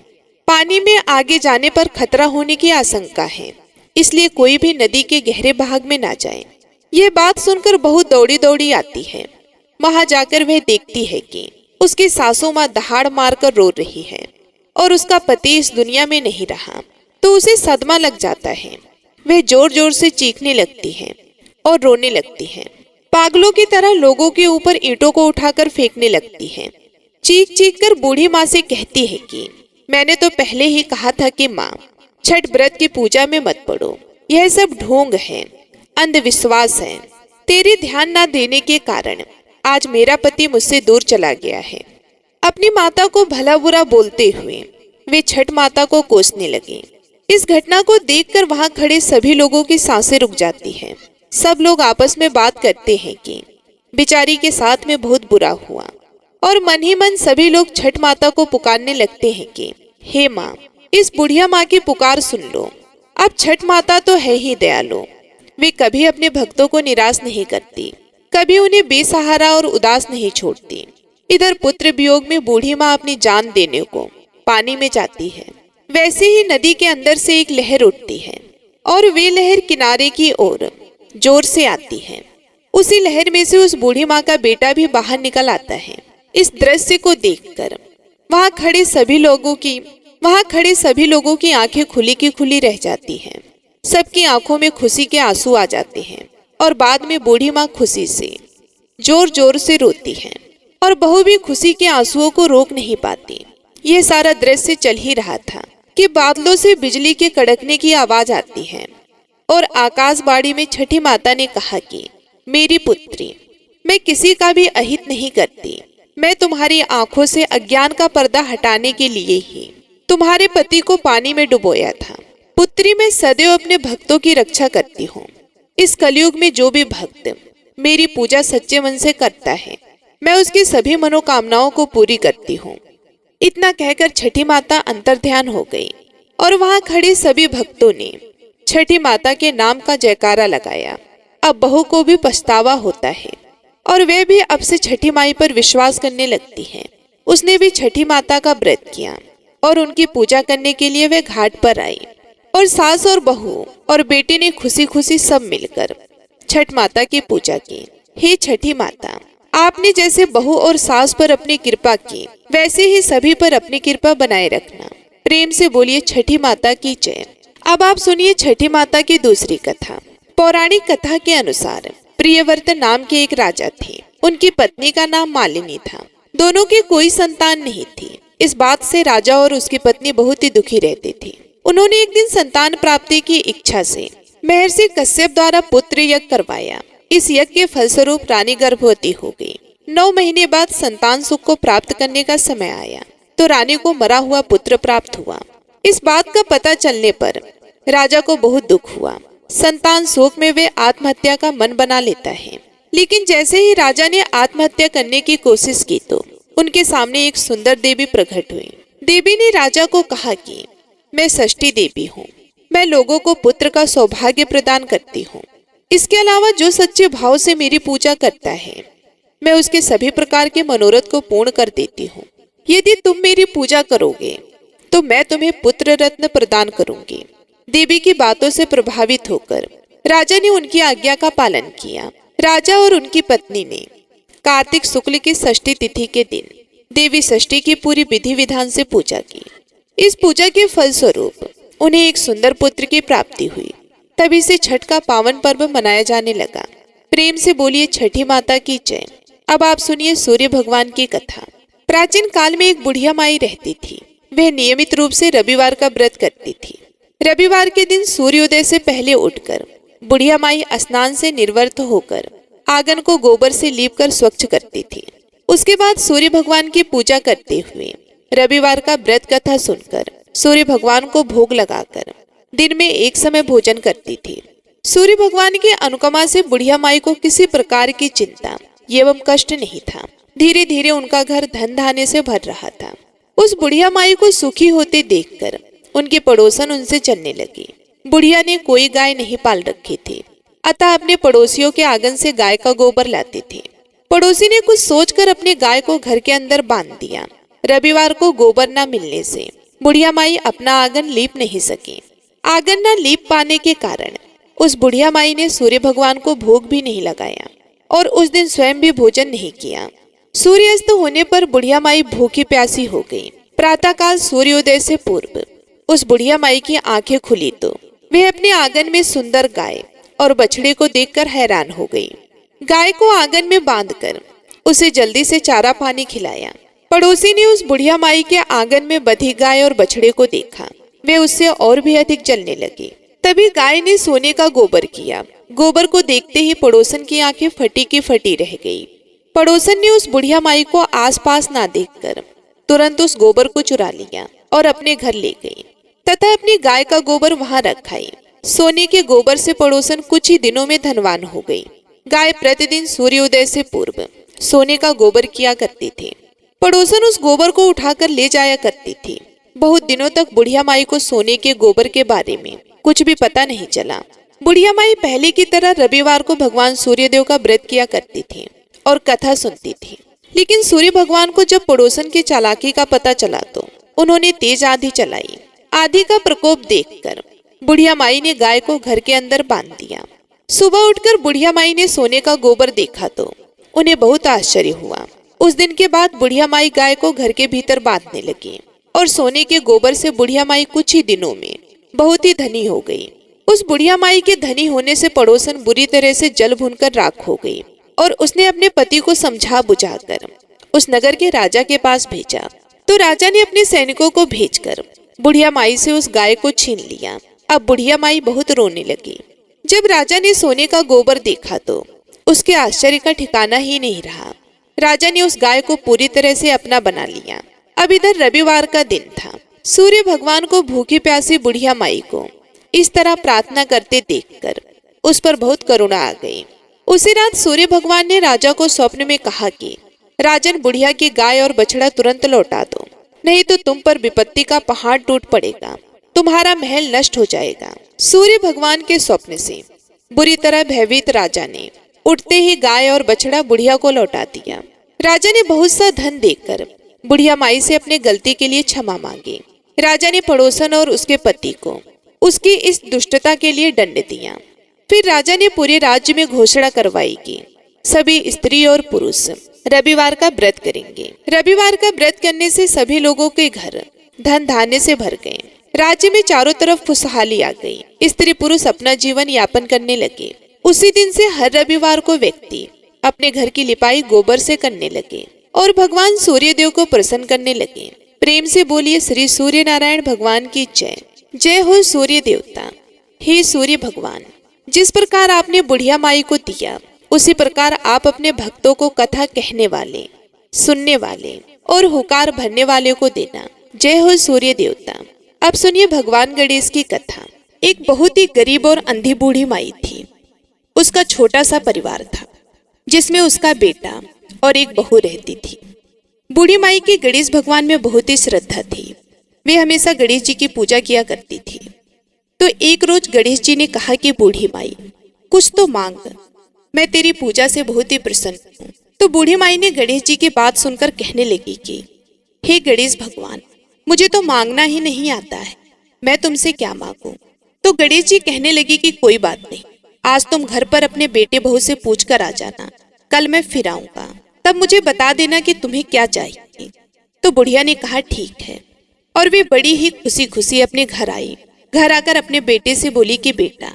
पानी में आगे जाने पर खतरा होने की आशंका है, इसलिए कोई भी नदी के गहरे भाग में ना जाए। यह बात सुनकर बहुत दौड़ी दौड़ी आती है। वहां जाकर वह देखती है कि उसकी सासू माँ दहाड़ मारकर रो रही है और उसका पति इस दुनिया में नहीं रहा। तो उसे सदमा लग जाता है। वह जोर जोर से चीखने लगती है और रोने लगती है। पागलों की तरह लोगों के ऊपर ईंटों को उठाकर फेंकने लगती है। चीख चीख कर बूढ़ी माँ से कहती है कि मैंने तो पहले ही कहा था कि माँ, छठ व्रत की पूजा में मत पड़ो। यह सब ढोंग है, अंधविश्वास है। तेरे ध्यान न देने के कारण आज मेरा पति मुझसे दूर चला गया है। अपनी माता को भला बुरा बोलते हुए वे छठ माता को कोसने लगे। इस घटना को देखकर वहां खड़े सभी लोगों की सांसें रुक जाती हैं। सब लोग आपस में बात करते हैं कि बेचारी के साथ में बहुत बुरा हुआ, और मन ही मन सभी लोग छठ माता को पुकारने लगते हैं कि हे माँ, इस बुढ़िया माँ की पुकार सुन लो। अब छठ माता तो है ही दयालु, वे कभी अपने भक्तों को निराश नहीं करती, कभी उन्हें बेसहारा और उदास नहीं छोड़ती। इधर पुत्र वियोग में बूढ़ी माँ अपनी जान देने को पानी में जाती है। वैसे ही नदी के अंदर से एक लहर उठती है और वे लहर किनारे की ओर जोर से आती है। उसी लहर में से उस बूढ़ी माँ का बेटा भी बाहर निकल आता है। इस दृश्य को देखकर वहां खड़े सभी लोगों की आंखें खुली की खुली रह जाती हैं। सबकी आंखों में खुशी के आंसू आ जाते हैं और बाद में बूढ़ी माँ खुशी से जोर जोर से रोती है और बहू भी खुशी के आंसुओं को रोक नहीं पाती। यह सारा दृश्य चल ही रहा था कि बादलों से बिजली के कड़कने की आवाज आती है और आकाशवाणी में छठी माता ने कहा कि मेरी पुत्री, मैं किसी का भी अहित नहीं करती। मैं तुम्हारी आंखों से अज्ञान का पर्दा हटाने के लिए ही तुम्हारे पति को पानी में डुबोया था। पुत्री, मैं सदैव अपने भक्तों की रक्षा करती हूँ। इस कलयुग में जो भी भक्त मेरी पूजा सच्चे मन से करता है, मैं उसकी सभी मनोकामनाओं को पूरी करती हूँ। इतना कहकर छठी माता अंतर्ध्यान हो गई और वहां खड़े सभी भक्तों ने छठी माता के नाम का जयकारा लगाया। अब बहू को भी पछतावा होता है और वे भी अब से छठी माई पर विश्वास करने लगती है। उसने भी छठी माता का व्रत किया और उनकी पूजा करने के लिए वे घाट पर आई और सास और बहू और बेटे ने खुशी खुशी सब मिलकर छठ माता की पूजा की। हे छठी माता, आपने जैसे बहू और सास पर अपनी कृपा की, वैसे ही सभी पर अपनी कृपा बनाए रखना। प्रेम से बोलिए छठी माता की जय। अब आप सुनिए छठी माता की दूसरी कथा। पौराणिक कथा के अनुसार प्रियव्रत नाम के एक राजा थे। उनकी पत्नी का नाम मालिनी था। दोनों की कोई संतान नहीं थी। इस बात से राजा और उसकी पत्नी बहुत ही दुखी रहते थे। उन्होंने एक दिन संतान प्राप्ति की इच्छा से महर्षि कश्यप द्वारा पुत्र यज्ञ करवाया। इस यज्ञ के फलस्वरूप रानी गर्भवती हो गई। 9 महीने बाद संतान सुख को प्राप्त करने का समय आया तो रानी को मरा हुआ पुत्र प्राप्त हुआ। इस बात का पता चलने पर राजा को बहुत दुख हुआ। संतान शोक में वे आत्महत्या का मन बना लेता है। लेकिन जैसे ही राजा ने आत्महत्या करने की कोशिश की तो उनके सामने एक सुंदर देवी प्रकट हुई। देवी ने राजा को कहा कि मैं षष्ठी देवी हूँ। मैं लोगों को पुत्र का सौभाग्य प्रदान करती हूँ। इसके अलावा जो सच्चे भाव से मेरी पूजा करता है, मैं उसके सभी प्रकार के मनोरथ को पूर्ण कर देती हूँ। यदि तुम मेरी पूजा करोगे तो मैं तुम्हें पुत्र रत्न प्रदान करूंगी। देवी की बातों से प्रभावित होकर राजा ने उनकी आज्ञा का पालन किया। राजा और उनकी पत्नी ने कार्तिक शुक्ल की षष्ठी तिथि के दिन देवी षष्ठी की पूरी विधि विधान से पूजा की। इस पूजा के फलस्वरूप उन्हें एक सुंदर पुत्र की प्राप्ति हुई। तभी से छठ का पावन पर्व मनाया जाने लगा। प्रेम से बोलिए छठी माता की जय। अब आप सुनिए सूर्य भगवान की कथा। प्राचीन काल में एक बुढ़िया माई रहती थी। वह नियमित रूप से रविवार का व्रत करती थी। रविवार के दिन सूर्योदय से पहले उठकर बुढ़िया माई स्नान से निर्वृत्त होकर आंगन को गोबर से लीपकर स्वच्छ करती थी। उसके बाद सूर्य भगवान की पूजा करते हुए रविवार का व्रत कथा सुनकर सूर्य भगवान को भोग लगाकर दिन में एक समय भोजन करती थी। सूर्य भगवान की अनुकंपा से बुढ़िया माई को किसी प्रकार की चिंता एवं कष्ट नहीं था। धीरे धीरे उनका घर धन धान्य से भर रहा था। उस बुढ़िया माई को सुखी होते देखकर उनके पड़ोसन उनसे चलने लगे। बुढ़िया ने कोई गाय नहीं पाल रखी थी, अतः अपने पड़ोसियों के आंगन से गाय का गोबर लाते थे। पड़ोसी ने कुछ सोचकर अपने गाय को घर के अंदर बांध दिया। रविवार को गोबर न मिलने से बुढ़िया माई अपना आंगन लीप नहीं सकी। आंगन न लीप पाने के कारण उस बुढ़िया माई ने सूर्य भगवान को भोग भी नहीं लगाया और उस दिन स्वयं भी भोजन नहीं किया। सूर्यास्त होने पर बुढ़िया माई भूखी प्यासी हो गई। प्रातःकाल सूर्योदय से पूर्व उस बुढ़िया माई की आंखें खुली तो वह अपने आंगन में सुंदर गाय और बछड़े को देखकर हैरान हो गई। गाय को आंगन में बांधकर उसे जल्दी से चारा पानी खिलाया। पड़ोसी ने उस बुढ़िया माई के आंगन में बंधी गाय और बछड़े को देखा। वे उससे और भी अधिक जलने लगे। तभी गाय ने सोने का गोबर किया। गोबर को देखते ही पड़ोसन की आंखें फटी की फटी रह गई। पड़ोसन ने उस बुढ़िया माई को आसपास ना देखकर तुरंत उस गोबर को चुरा लिया और अपने घर ले गई तथा अपनी गाय का गोबर वहां रखाई। सोने के गोबर से पड़ोसन कुछ ही दिनों में धनवान हो गई। गाय प्रतिदिन सूर्योदय से पूर्व सोने का गोबर किया करती थी। पड़ोसन उस गोबर को उठाकर ले जाया करती थी। बहुत दिनों तक बुढ़िया माई को सोने के गोबर के बारे में कुछ भी पता नहीं चला। बुढ़िया माई पहले की तरह रविवार को भगवान सूर्यदेव का व्रत किया करती थी और कथा सुनती थी। लेकिन सूर्य भगवान को जब पड़ोसन की चालाकी का पता चला तो उन्होंने तेज आंधी चलाई। आंधी का प्रकोप देखकर बुढ़िया माई ने गाय को घर के अंदर बांध दिया। सुबह उठकर बुढ़िया माई ने सोने का गोबर देखा तो उन्हें बहुत आश्चर्य हुआ। उस दिन के बाद बुढ़िया माई गाय को घर के भीतर बांधने लगी और सोने के गोबर से बुढ़िया माई कुछ ही दिनों में बहुत ही धनी हो गई। उस बुढ़िया माई के धनी होने से पड़ोसन बुरी तरह से जल भूनकर राख हो गई और उसने अपने पति को समझा बुझाकर उस नगर के राजा के पास भेजा। तो राजा ने अपने सैनिकों को भेजकर बुढ़िया माई से उस गाय को छीन लिया। अब बुढ़िया माई बहुत रोने लगी। जब राजा ने सोने का गोबर देखा तो उसके आश्चर्य का ठिकाना ही नहीं रहा। राजा ने उस गाय को पूरी तरह से अपना बना लिया। अब इधर रविवार का दिन था। सूर्य भगवान को भूखी प्यासी बुढ़िया माई को इस तरह प्रार्थना करते देखकर उस पर बहुत करुणा आ गई। उसी रात सूर्य भगवान ने राजा को स्वप्न में कहा कि राजन, बुढ़िया की गाय और बछड़ा तुरंत लौटा दो, नहीं तो तुम पर विपत्ति का पहाड़ टूट पड़ेगा, तुम्हारा महल नष्ट हो जाएगा। सूर्य भगवान के स्वप्न से बुरी तरह भयभीत राजा ने उठते ही गाय और बछड़ा बुढ़िया को लौटा दिया। राजा ने बहुत सा धन देकर बुढ़िया माई से अपने गलती के लिए क्षमा मांगी। राजा ने पड़ोसन और उसके पति को उसकी इस दुष्टता के लिए दंड दिया। फिर राजा ने पूरे राज्य में घोषणा करवाई कि सभी स्त्री और पुरुष रविवार का व्रत करेंगे। रविवार का व्रत करने से सभी लोगों के घर धन धान्य से भर गए। राज्य में चारों तरफ खुशहाली आ गई। स्त्री पुरुष अपना जीवन यापन करने लगे। उसी दिन से हर रविवार को व्यक्ति अपने घर की लिपाई गोबर से करने लगे और भगवान सूर्य देव को प्रसन्न करने लगे। प्रेम से बोलिए श्री सूर्य नारायण भगवान की जय। जय हो सूर्य देवता। हे सूर्य भगवान, जिस प्रकार आपने बुढ़िया माई को दिया, उसी प्रकार आप अपने भक्तों को कथा कहने वाले, सुनने वाले और हुकार भरने वाले को देना। जय हो सूर्य देवता। अब सुनिए भगवान गणेश की कथा। एक बहुत ही गरीब और अंधी बूढ़ी माई थी। उसका छोटा सा परिवार था जिसमें उसका बेटा और एक बहू रहती थी। बूढ़ी माई की गणेश भगवान में बहुत ही श्रद्धा थी। वे हमेशा गणेश जी की पूजा किया करती थी। तो एक रोज गणेश जी ने कहा कि बूढ़ी माई, कुछ तो मांग, मैं तेरी पूजा से बहुत ही प्रसन्न हूँ। तो बूढ़ी माई ने गणेश जी की बात सुनकर कहने लगी कि हे गणेश भगवान, मुझे तो मांगना ही नहीं आता है, मैं तुमसे क्या मांगूं। तो गणेश जी कहने लगी कि कोई बात नहीं, आज तुम घर पर अपने बेटे बहू से पूछ कर आ जाना, कल मैं फिर आऊंगा, तब मुझे बता देना कि तुम्हें क्या चाहिए। तो बुढ़िया ने कहा ठीक है, और वे बड़ी ही खुशी खुशी अपने घर आई। घर आकर अपने बेटे से बोली कि बेटा,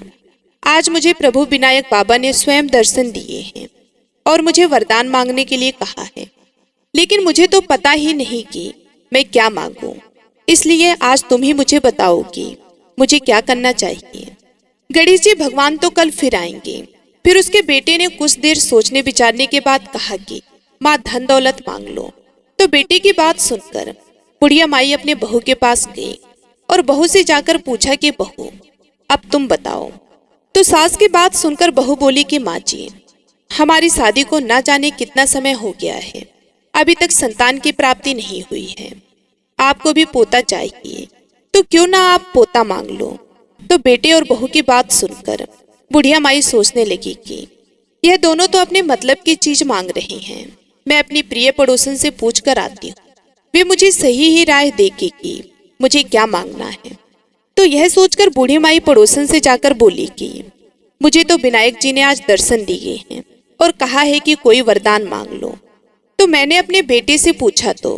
आज मुझे प्रभु विनायक बाबा ने स्वयं दर्शन दिए हैं और मुझे वरदान मांगने के लिए कहा है, लेकिन मुझे तो पता ही नहीं कि मैं क्या मांगूं, इसलिए आज तुम ही मुझे बताओ कि मुझे क्या करना चाहिए। गणेश जी भगवान तो कल फिर आएंगे। फिर उसके बेटे ने कुछ देर सोचने विचारने के बाद कहा कि माँ धन दौलत मांग लो। तो बेटे की बात सुनकर बुढ़िया माई अपने बहू के पास गई और बहू से जाकर पूछा कि बहू, अब तुम बताओ। तो सास की बात सुनकर बहू बोली कि माँ जी, हमारी शादी को ना जाने कितना समय हो गया है, अभी तक संतान की प्राप्ति नहीं हुई है, आपको भी पोता चाहिए, तो क्यों ना आप पोता मांग लो। तो बेटे और बहू की बात सुनकर बुढ़िया माई सोचने लगी कि यह दोनों तो अपने मतलब की चीज मांग रहे हैं। मैं अपनी प्रिय पड़ोसन से पूछ कर आती हूँ, वे मुझे सही ही राय देगी कि मुझे क्या मांगना है। तो यह सोचकर बूढ़ी माई पड़ोसन से जाकर बोली कि मुझे तो विनायक जी ने आज दर्शन दिए हैं और कहा है कि कोई वरदान मांग लो। तो मैंने अपने बेटे से पूछा तो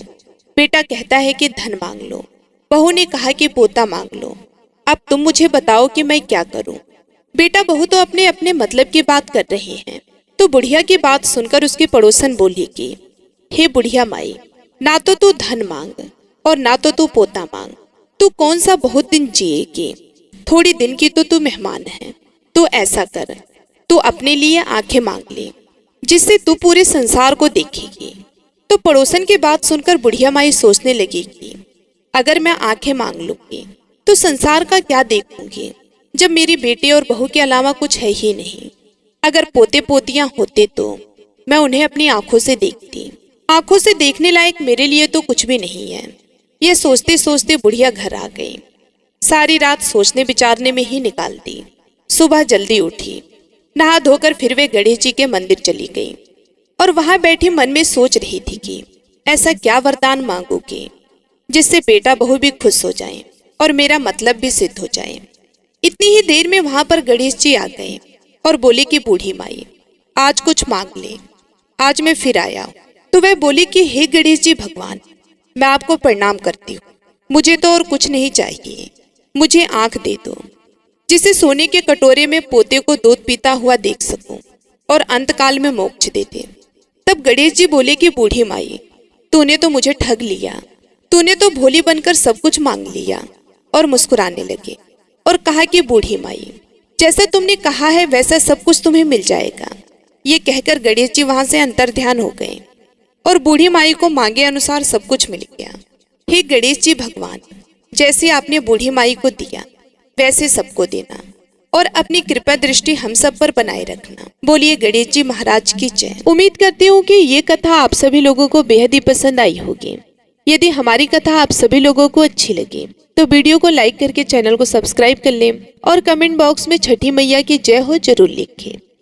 बेटा कहता है कि धन मांग लो। बहू ने कहा कि पोता मांग लो। अब तुम मुझे बताओ कि मैं क्या करूं। बेटा बहू तो अपने अपने मतलब की बात कर रहे हैं। तो बुढ़िया की बात सुनकर उसकी पड़ोसन बोली कि हे बुढ़िया माई, ना तो तू धन मांग और ना तो तू पोता मांग, तू कौन सा बहुत दिन जिएगी, थोड़ी दिन की तो तू मेहमान है। तू ऐसा कर, तू अपने लिए आंखें मांग ले, जिससे तू पूरे संसार को देखेगी। तो पड़ोसन की बात सुनकर बुढ़िया माई सोचने लगी कि अगर मैं आंखें मांग लूंगी तो संसार का क्या देखूंगी, जब मेरी बेटे और बहू के अलावा कुछ है ही नहीं। अगर पोते पोतियां होते तो मैं उन्हें अपनी आंखों से देखती। आंखों से देखने लायक मेरे लिए तो कुछ भी नहीं है। यह सोचते सोचते बुढ़िया घर आ गई। सारी रात सोचने विचारने में ही निकाल दी। सुबह जल्दी उठी, नहा धोकर फिर वे गणेश जी के मंदिर चली गई और वहां बैठी मन में सोच रही थी कि ऐसा क्या वरदान मांगूंगी जिससे बेटा बहू भी खुश हो जाएं और मेरा मतलब भी सिद्ध हो जाए। इतनी ही देर में वहां पर गणेश जी आ गए और बोले कि बूढ़ी माई, आज कुछ मांग ले, आज मैं फिर आया। तो वह बोली कि हे गणेश जी भगवान, मैं आपको प्रणाम करती हूँ, मुझे तो और कुछ नहीं चाहिए, मुझे आंख दे दो, जिसे सोने के कटोरे में पोते को दूध पीता हुआ देख सकूं और अंतकाल में मोक्ष दे दे। तब गणेश जी बोले कि बूढ़ी माई, तूने तो मुझे ठग लिया, तूने तो भोली बनकर सब कुछ मांग लिया। और मुस्कुराने लगे और कहा कि बूढ़ी माई, जैसा तुमने कहा है वैसा सब कुछ तुम्हें मिल जाएगा। ये कहकर गणेश जी वहां से अंतर्ध्यान हो गए और बूढ़ी माई को मांगे अनुसार सब कुछ मिल गया। हे गणेश जी भगवान, जैसे आपने बूढ़ी माई को दिया वैसे सबको देना और अपनी कृपा दृष्टि हम सब पर बनाए रखना। बोलिए गणेश जी महाराज की जय। उम्मीद करती हूँ कि ये कथा आप सभी लोगों को बेहद ही पसंद आई होगी। यदि हमारी कथा आप सभी लोगों को अच्छी लगी तो वीडियो को लाइक करके चैनल को सब्सक्राइब कर लें और कमेंट बॉक्स में छठी मैया की जय हो जरूर लिखें।